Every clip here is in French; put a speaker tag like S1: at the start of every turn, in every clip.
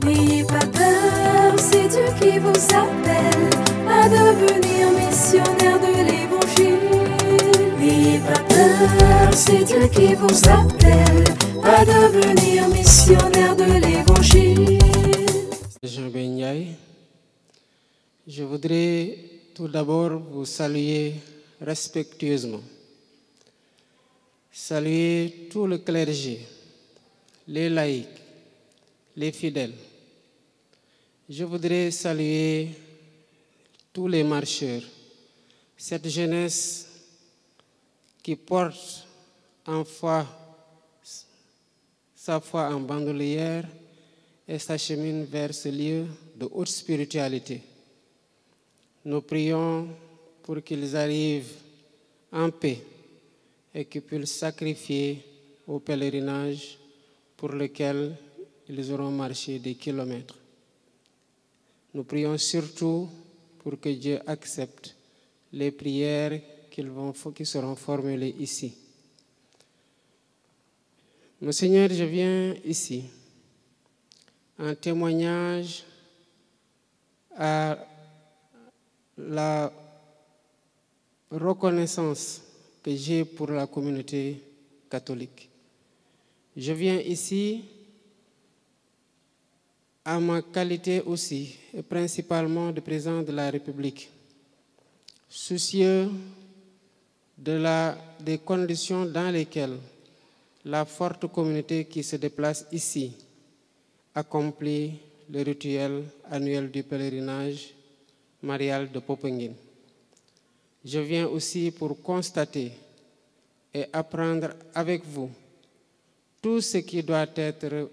S1: N'ayez pas peur, c'est Dieu qui vous appelle à devenir missionnaire de l'Évangile. N'ayez pas peur, c'est Dieu qui vous appelle à devenir missionnaire de l'Évangile.
S2: Jean Benyaï, je voudrais tout d'abord vous saluer respectueusement. Saluer tout le clergé, les laïcs, les fidèles. Je voudrais saluer tous les marcheurs, cette jeunesse qui porte en foi sa foi en bandoulière et s'achemine vers ce lieu de haute spiritualité. Nous prions pour qu'ils arrivent en paix et qu'ils puissent sacrifier au pèlerinage pour lequel ils auront marché des kilomètres. Nous prions surtout pour que Dieu accepte les prières qui seront formulées ici. Mon Seigneur, je viens ici en témoignage à la reconnaissance que j'ai pour la communauté catholique. Je viens ici à ma qualité aussi, et principalement de président de la République, soucieux des conditions dans lesquelles la forte communauté qui se déplace ici accomplit le rituel annuel du pèlerinage marial de Popenguine. Je viens aussi pour constater et apprendre avec vous tout ce qui doit être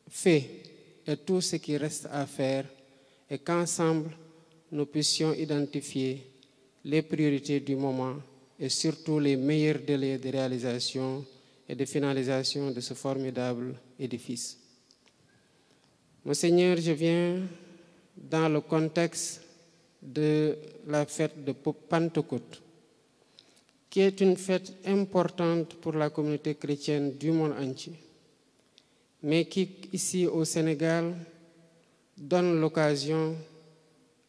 S2: fait et tout ce qui reste à faire, et qu'ensemble nous puissions identifier les priorités du moment et surtout les meilleurs délais de réalisation et de finalisation de ce formidable édifice. Monseigneur, je viens dans le contexte de la fête de Pentecôte, qui est une fête importante pour la communauté chrétienne du monde entier, mais qui, ici au Sénégal, donne l'occasion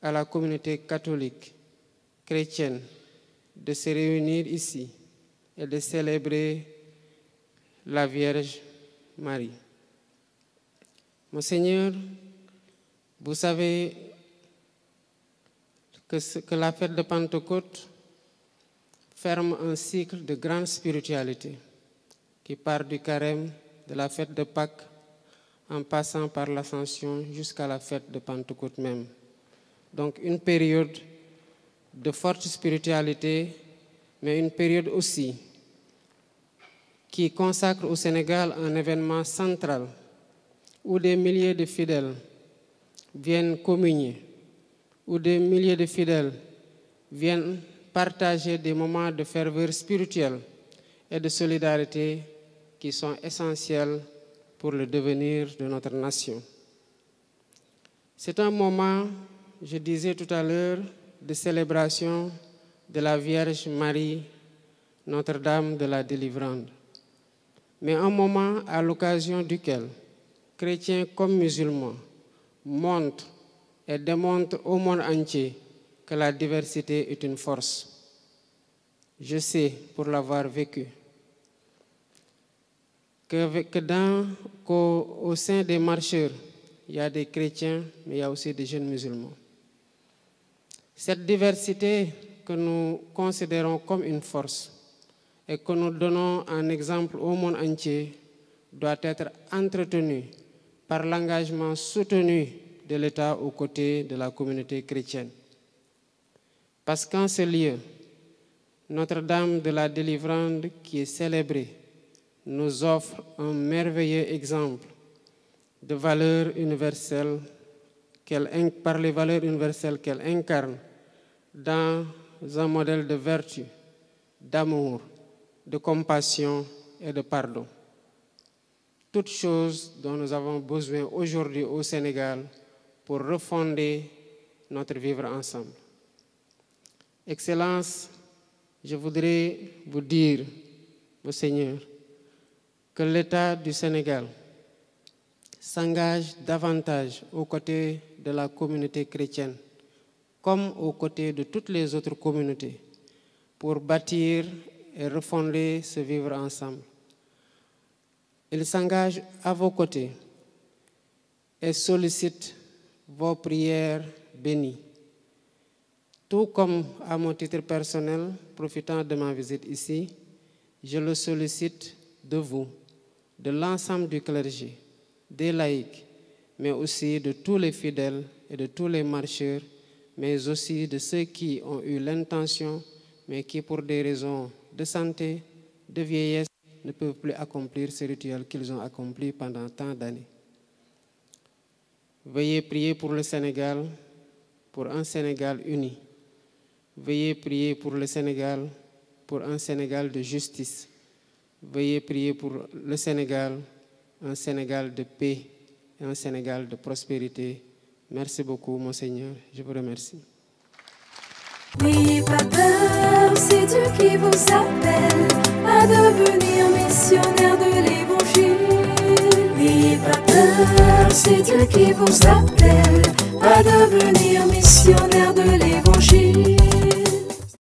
S2: à la communauté catholique, chrétienne, de se réunir ici et de célébrer la Vierge Marie. Monseigneur, vous savez que la fête de Pentecôte ferme un cycle de grande spiritualité qui part du carême, de la fête de Pâques, en passant par l'Ascension jusqu'à la fête de Pentecôte même. Donc une période de forte spiritualité, mais une période aussi qui consacre au Sénégal un événement central où des milliers de fidèles viennent communier, où des milliers de fidèles viennent partager des moments de ferveur spirituelle et de solidarité qui sont essentiels pour le devenir de notre nation. C'est un moment, je disais tout à l'heure, de célébration de la Vierge Marie, Notre-Dame de la Délivrande, mais un moment à l'occasion duquel chrétiens comme musulmans montrent et démontrent au monde entier que la diversité est une force. Je sais, pour l'avoir vécu, qu'au sein des marcheurs, il y a des chrétiens, mais il y a aussi des jeunes musulmans. Cette diversité que nous considérons comme une force et que nous donnons en exemple au monde entier doit être entretenue par l'engagement soutenu de l'État aux côtés de la communauté chrétienne. Parce qu'en ce lieu, Notre-Dame de la Délivrande qui est célébrée nous offre un merveilleux exemple de valeurs universelles par les valeurs universelles qu'elle incarne dans un modèle de vertu, d'amour, de compassion et de pardon. Toutes choses dont nous avons besoin aujourd'hui au Sénégal pour refonder notre vivre ensemble. Excellence, je voudrais vous dire, Monseigneur, que l'État du Sénégal s'engage davantage aux côtés de la communauté chrétienne, comme aux côtés de toutes les autres communautés, pour bâtir et refonder ce vivre ensemble. Il s'engage à vos côtés et sollicite vos prières bénies. Tout comme à mon titre personnel, profitant de ma visite ici, je le sollicite de vous, de l'ensemble du clergé, des laïcs, mais aussi de tous les fidèles et de tous les marcheurs, mais aussi de ceux qui ont eu l'intention, mais qui pour des raisons de santé, de vieillesse, ne peuvent plus accomplir ce rituel qu'ils ont accompli pendant tant d'années. Veuillez prier pour le Sénégal, pour un Sénégal uni. Veuillez prier pour le Sénégal, pour un Sénégal de justice. Veuillez prier pour le Sénégal, un Sénégal de paix et un Sénégal de prospérité. Merci beaucoup, Monseigneur. Je vous remercie.
S1: N'ayez pas peur, c'est Dieu qui vous appelle à devenir missionnaire de l'Évangile. N'ayez pas peur, c'est Dieu qui vous appelle à devenir missionnaire de l'Évangile.